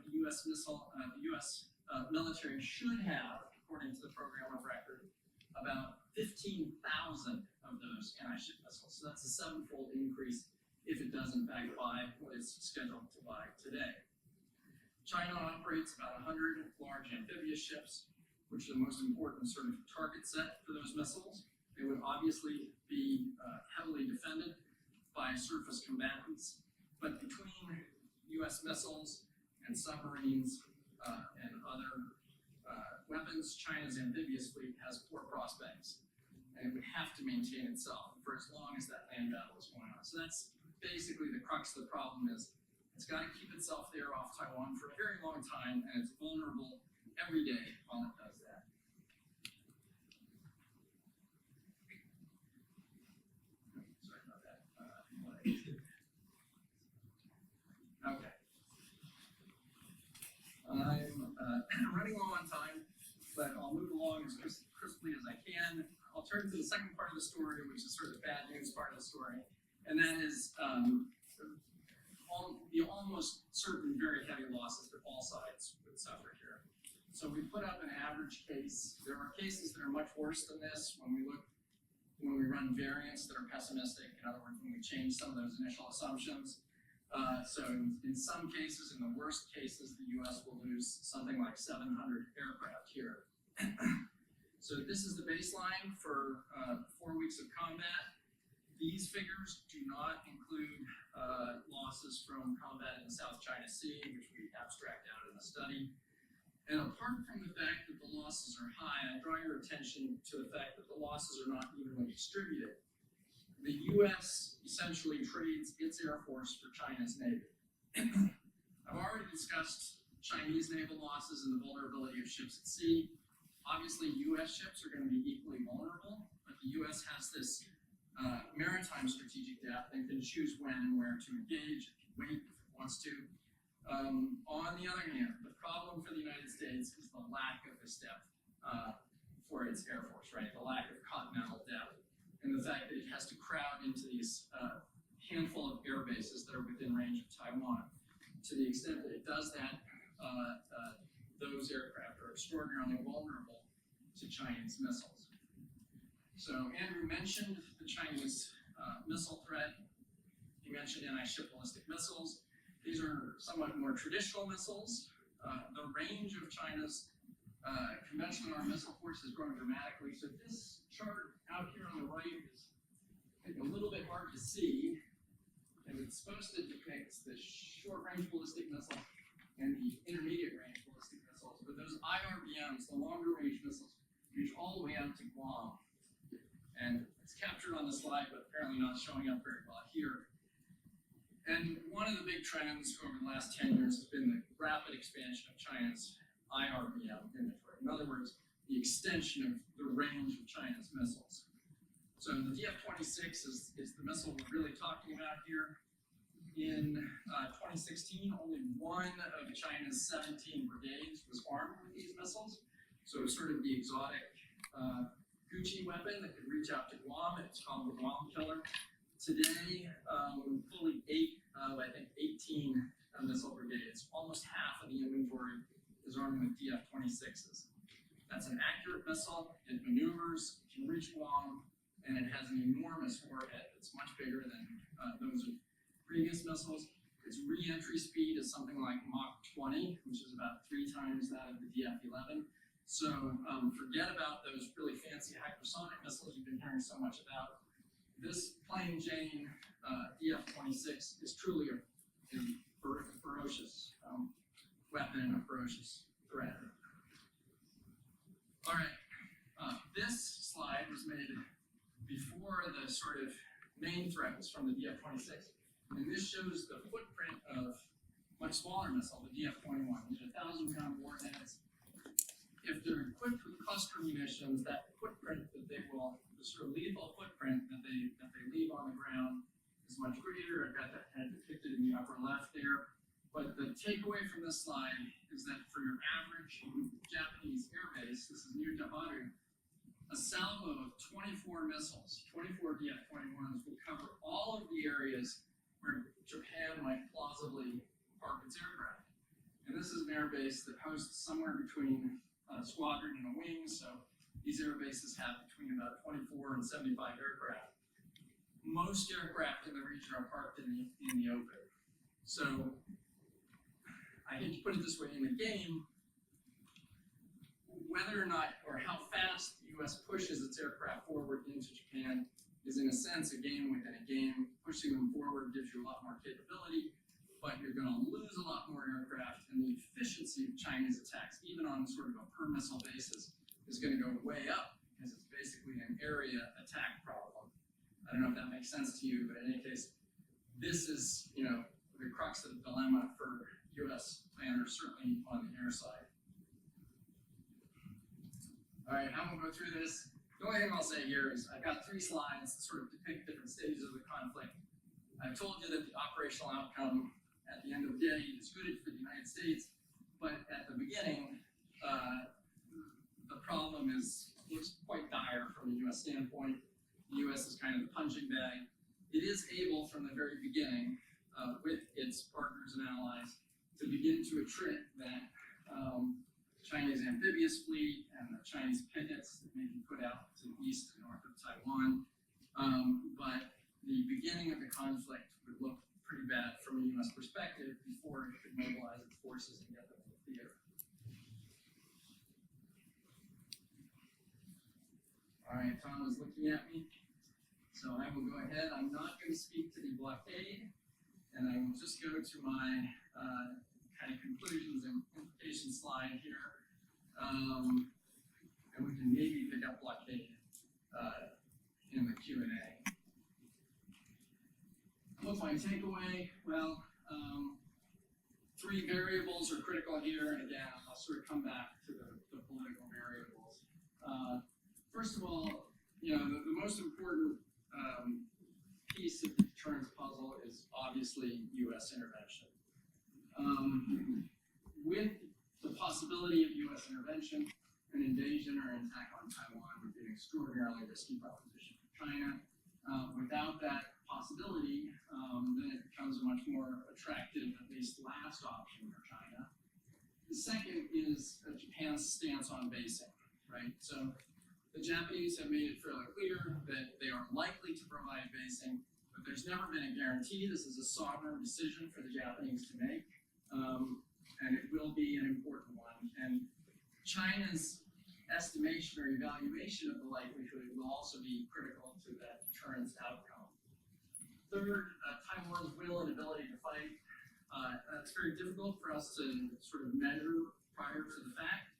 the US military should have, according to the program of record, about 15,000 of those anti-ship missiles. So that's a 7-fold increase if it does in fact buy what it's scheduled to buy today. China operates about 100 large amphibious ships, which are the most important sort of target set for those missiles. They would obviously be heavily defended by surface combatants, but between US missiles and submarines and other weapons, China's amphibious fleet has poor prospects, and it would have to maintain itself for as long as that land battle is going on. So that's basically the crux of the problem is it's got to keep itself there off Taiwan for a very long time, and it's vulnerable every day while it does that. Sorry about that. Okay. I'm running low on time, but I'll move along as crisply as I can. I'll turn to the second part of the story, which is sort of the bad news part of the story. And that is the almost certain very heavy losses that all sides would suffer here. So we put up an average case. There are cases that are much worse than this when we run variants that are pessimistic. In other words, when we change some of those initial assumptions. So in some cases, in the worst cases, the US will lose something like 700 aircraft here. So this is the baseline for 4 weeks of combat. These figures do not include losses from combat in the South China Sea, which we abstract out in the study. And apart from the fact that the losses are high, I draw your attention to the fact that the losses are not evenly distributed. The US essentially trades its Air Force for China's Navy. I've already discussed Chinese naval losses and the vulnerability of ships at sea. Obviously, US ships are going to be equally vulnerable, but the US has this maritime strategic depth and can choose when and where to engage. It can wait if it wants to. On the other hand, the problem for the United States is the lack of this depth for its Air Force, right? The lack of continental depth, and the fact that it has to crowd into these handful of air bases that are within range of Taiwan. To the extent that it does that, those aircraft are extraordinarily vulnerable to Chinese missiles. So Andrew mentioned the Chinese missile threat. He mentioned anti-ship ballistic missiles. These are somewhat more traditional missiles. The range of China's conventional armed missile force has grown dramatically. So this chart out here on the right is a little bit hard to see, and it's supposed to depict the short-range ballistic missiles and the intermediate-range ballistic missiles. But those IRBMs, the longer-range missiles, reach all the way out to Guam. And it's captured on the slide, but apparently not showing up very well here. And one of the big trends over the last 10 years has been the rapid expansion of China's IRBM inventory. In other words, the extension of the range of China's missiles. So the DF-26 is the missile we're really talking about here. In 2016, only one of China's 17 brigades was armed with these missiles. So it was sort of the exotic Gucci weapon that could reach out to Guam. It's called the Guam Killer. Today, fully 18 missile brigades, almost half of the inventory is armed with DF-26s. That's an accurate missile, it maneuvers, it can reach Guam, and it has an enormous warhead that's much bigger than those of previous missiles. Its re-entry speed is something like Mach 20, which is about 3 times that of the DF-11. So forget about those really fancy hypersonic missiles you've been hearing so much about. This plain Jane DF-26 is truly a ferocious weapon and a ferocious threat. All right, this slide was made before the sort of main threat was from the DF-26. And this shows the footprint of much smaller missile, the DF-21. These are 1,000-pound warheads. If they're equipped with cluster munitions, that footprint that they will, the sort of lethal footprint that they leave on the ground is much greater. I've got that head depicted in the upper left there. But the takeaway from this slide is that for your average Japanese airbase, this is near Naval, a salvo of 24 missiles, 24 DF-21s, will cover all of the areas where Japan might plausibly park its aircraft. And this is an airbase that hosts somewhere between a squadron and a wing, so these air bases have between about 24 and 75 aircraft. Most aircraft in the region are parked in the open. So I hate to put it this way, in the game, whether or not or how fast the US pushes its aircraft forward into Japan is in a sense a game within a game. Pushing them forward gives you a lot more capability, but you're going to lose a lot more aircraft, and the efficiency of Chinese attacks, even on sort of a per missile basis, is going to go way up because it's basically an area attack problem. I don't know if that makes sense to you, but in any case, this is, the crux of the dilemma for U.S. planners, certainly on the air side. All right, I'm going to go through this. The only thing I'll say here is I've got 3 slides that sort of depict different stages of the conflict. I've told you that the operational outcome at the end of the day is good for the United States, but at the beginning, the problem looks quite dire from the U.S. standpoint. The U.S. is kind of the punching bag. it is able from the very beginning, with its partners and allies, to begin to attrit that Chinese amphibious fleet and the Chinese pickets that may be put out to the east and north of Taiwan. But the beginning of the conflict would look pretty bad from a U.S. perspective before it could mobilize its forces and get them to the theater. All right, Tom is looking at me, so I will go ahead. I'm not going to speak to the blockade, and I will just go to my kind of conclusions and implications slide here, and we can maybe pick up blockade in the Q&A. What's my takeaway? Well, three variables are critical here, and again, I'll sort of come back to the political variables. First of all, the most important piece of the deterrence puzzle is obviously U.S. intervention. With the possibility of U.S. intervention, an invasion or an attack on Taiwan would be an extraordinarily risky proposition for China. Without that possibility, then it becomes a much more attractive, at least last option for China. The second is Japan's stance on basing, right? So the Japanese have made it fairly clear that they are likely to provide basing, but there's never been a guarantee. This is a sovereign decision for the Japanese to make, and it will be an important one. And China's estimation or evaluation of the likelihood will also be critical to that deterrence outcome. Third, Taiwan's will and ability to fight. It's very difficult for us to sort of measure prior to the fact.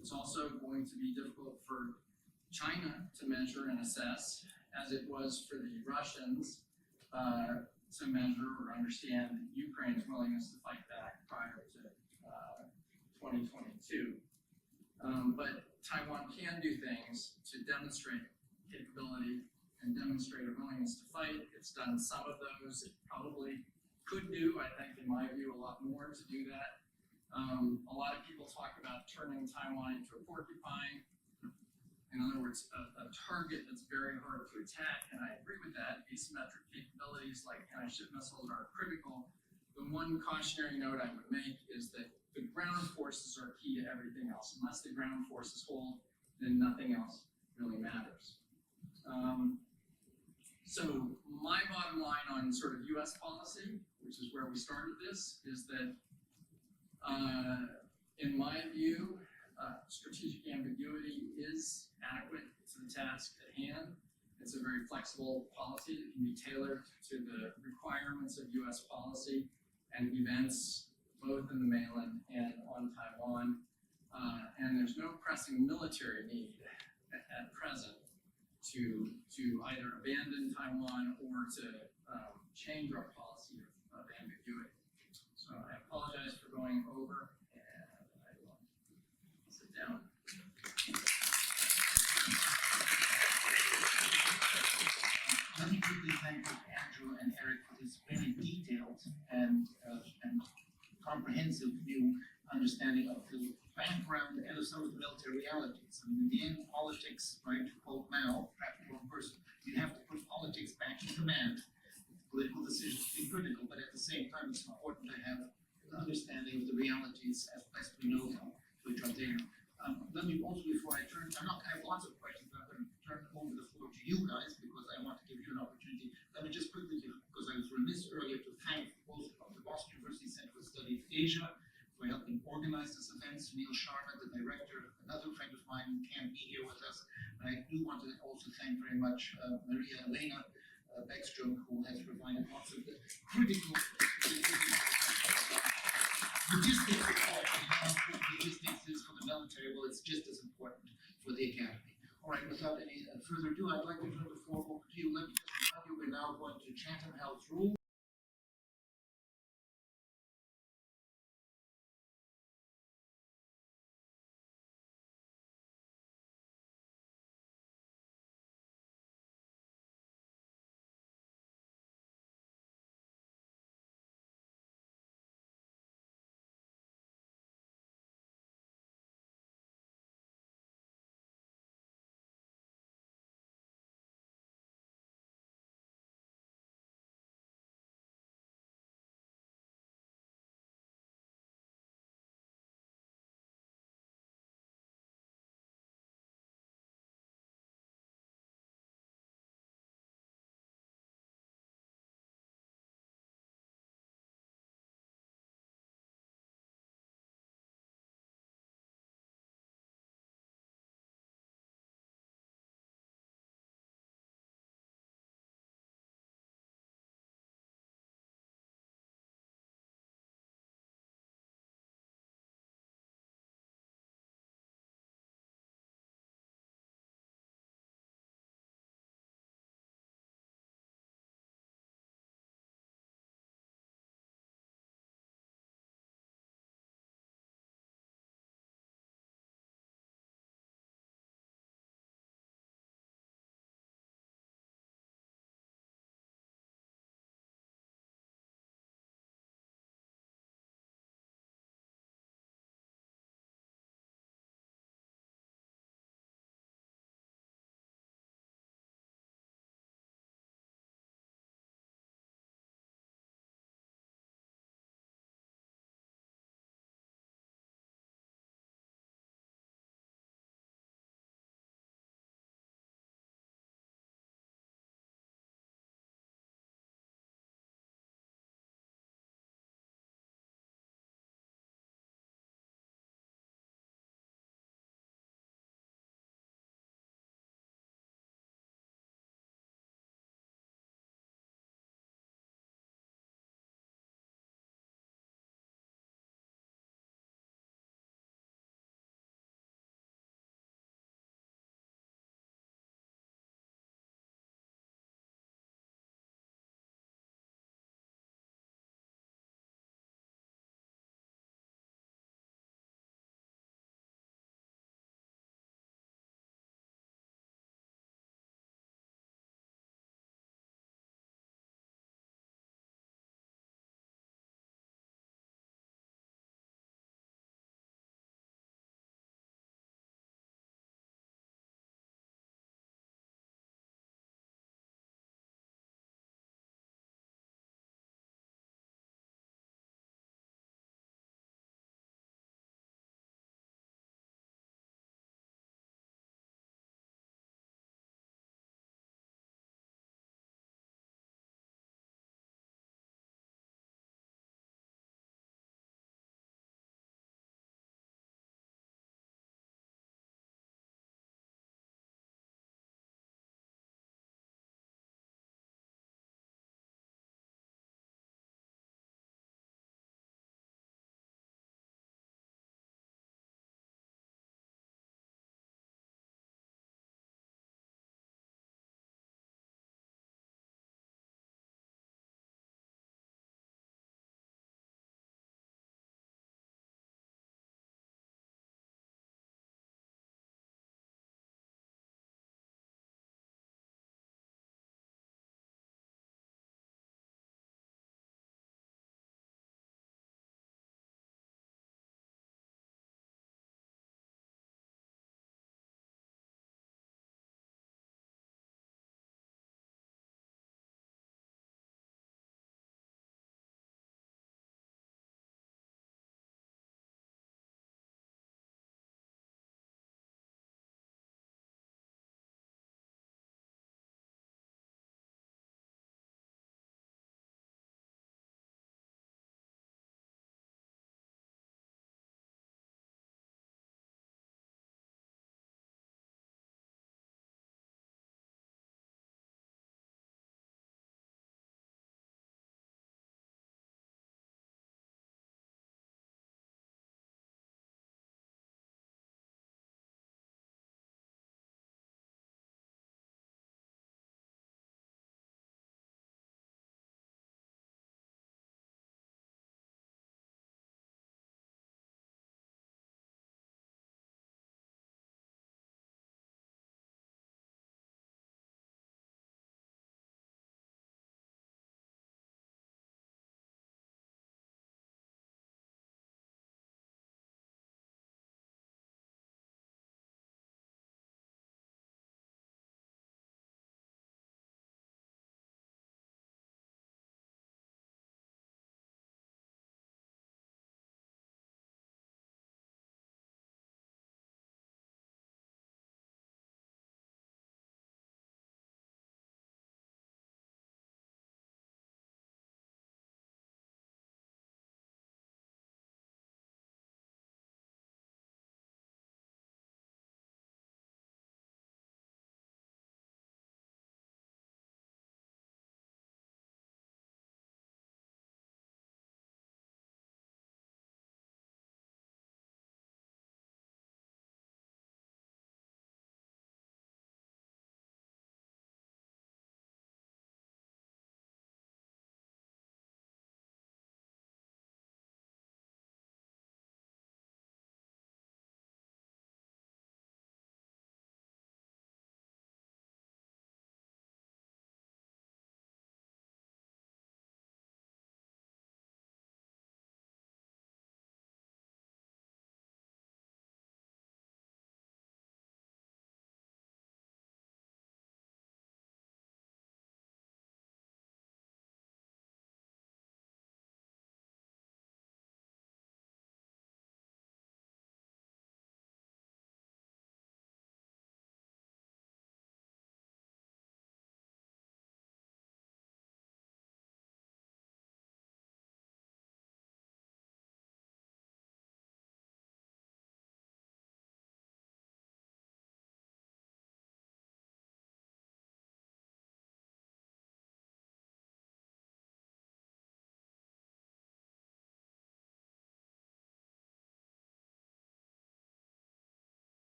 It's also going to be difficult for China to measure and assess, as it was for the Russians to measure or understand Ukraine's willingness to fight back prior to 2022. But Taiwan can do things to demonstrate capability and demonstrate a willingness to fight. It's done some of those. It probably could do, I think, in my view, a lot more to do that. A lot of people talk about turning Taiwan into a porcupine. In other words, a target that's very hard to attack, and I agree with that. Asymmetric capabilities like anti-ship missiles are critical. The one cautionary note I would make is that the ground forces are key to everything else. Unless the ground forces hold, then nothing else really matters. So my bottom line on sort of U.S. policy, which is where we started this, is that in my view, strategic ambiguity is adequate to the task at hand. It's a very flexible policy that can be tailored to the requirements of U.S. policy and events both in the mainland and on Taiwan. And there's no pressing military need at present to either abandon Taiwan or to change our policy of ambiguity. So I apologize for going over, and I will sit down. Let me quickly thank Andrew and Eric for this very detailed and comprehensive new understanding of the background and of some of the military realities. I mean, in the end, politics, right, to quote Mao, practical person, you have to put politics back in command. Political decisions can be critical, but at the same time, it's important to have an understanding of the realities as best we know them, which are there. Let me also, before I turn, I have lots of questions, but I'm going to turn over the floor to you guys because I want to give you an opportunity. Let me just quickly, because I was remiss earlier, to thank both of the Boston University Center for Study of Asia for helping organize this event, Neil Sharma, the director, another friend of mine who can't be here with us. And I do want to also thank very much Maria Elena Beckstrom, who has provided lots of the critical logistics support. Logistics is for the military, well, it's just as important for the academy. All right, without any further ado, I'd like to turn the floor over to you. Let me just tell you, we're now going to Chatham House rules.